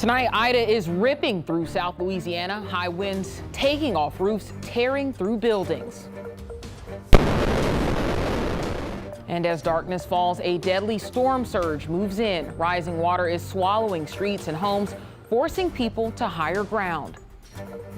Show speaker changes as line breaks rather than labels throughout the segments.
Tonight, Ida is ripping through South Louisiana. High winds taking off roofs, tearing through buildings. And as darkness falls, a deadly storm surge moves in. Rising water is swallowing streets and homes, forcing people to higher ground.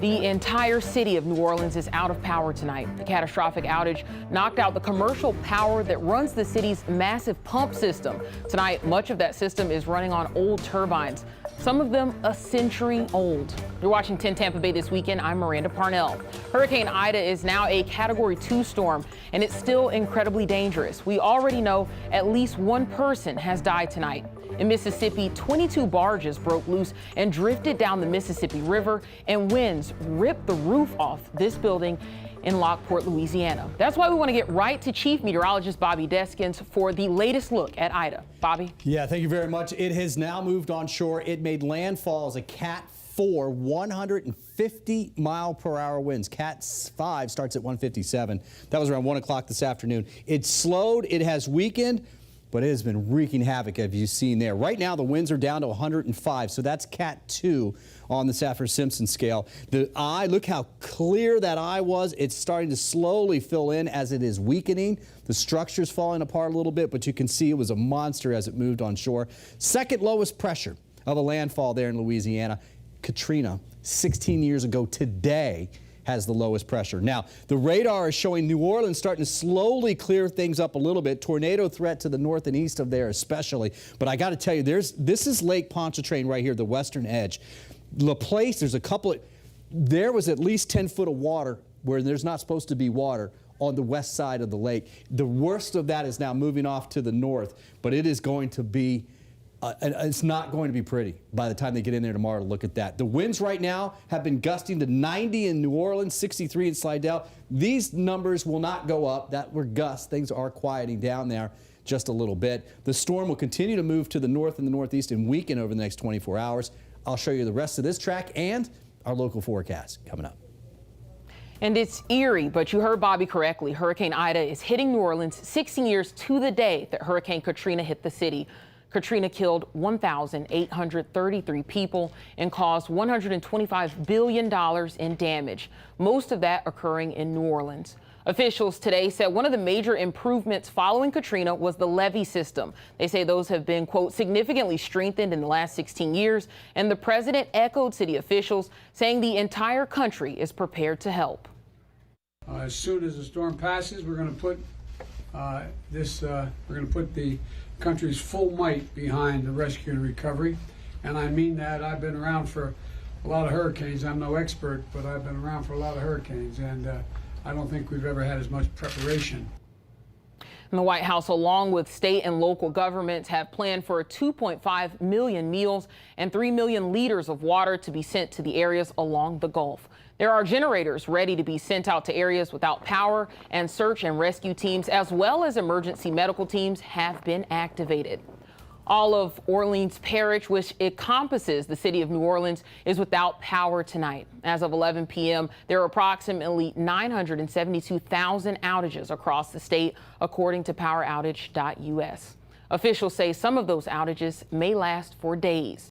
The entire city of New Orleans is out of power tonight. The catastrophic outage knocked out the commercial power that runs the city's massive pump system. Tonight, much of that system is running on old turbines, some of them a century old. You're watching 10 Tampa Bay This Weekend. I'm Miranda Parnell. Hurricane Ida is now a Category 2 storm, and it's still incredibly dangerous. We already know at least one person has died tonight. In Mississippi, 22 barges broke loose and drifted down the Mississippi River, and winds ripped the roof off this building in Lockport, Louisiana. That's why we want to get right to Chief Meteorologist Bobby Deskins for the latest look at Ida. Bobby?
Yeah, thank you very much. It has now moved on shore. It made landfall as a Cat 4, 150-mile-per-hour winds. Cat 5 starts at 157. That was around 1 o'clock this afternoon. It slowed. It has weakened, but it has been wreaking havoc, as you've seen there. Right now, the winds are down to 105, so that's Cat 2 on the Saffir-Simpson scale. The eye, look how clear that eye was. It's starting to slowly fill in as it is weakening. The structure's falling apart a little bit, but you can see it was a monster as it moved on shore. Second lowest pressure of a landfall there in Louisiana. Katrina, 16 years ago today, has the lowest pressure. Now, the radar is showing New Orleans starting to slowly clear things up a little bit. Tornado threat to the north and east of there especially. But I got to tell you, this is Lake Pontchartrain right here, the western edge. LaPlace, there was at least 10 foot of water where there's not supposed to be water on the west side of the lake. The worst of that is now moving off to the north, but it is going to be it's not going to be pretty by the time they get in there tomorrow to look at that. The winds right now have been gusting to 90 in New Orleans, 63 in Slidell. These numbers will not go up. That were gusts. Things are quieting down there just a little bit. The storm will continue to move to the north and the northeast and weaken over the next 24 hours. I'll show you the rest of this track and our local forecast coming up.
And it's eerie, but you heard Bobby correctly. Hurricane Ida is hitting New Orleans 16 years to the day that Hurricane Katrina hit the city. Katrina killed 1,833 people and caused $125 billion in damage, most of that occurring in New Orleans. Officials today said one of the major improvements following Katrina was the levee system. They say those have been, quote, significantly strengthened in the last 16 years, and the president echoed city officials, saying the entire country is prepared to help.
As soon as the storm passes, we're going to put the country's full might behind the rescue and recovery. And I mean that. I've been around for a lot of hurricanes. I'm no expert, but I've been around for a lot of hurricanes, and I don't think we've ever had as much preparation.
And the White House, along with state and local governments, have planned for 2.5 million meals and 3 million liters of water to be sent to the areas along the Gulf. There are generators ready to be sent out to areas without power, and search and rescue teams, as well as emergency medical teams, have been activated. All of Orleans Parish, which encompasses the city of New Orleans, is without power tonight. As of 11 p.m., there are approximately 972,000 outages across the state, according to poweroutage.us. Officials say some of those outages may last for days.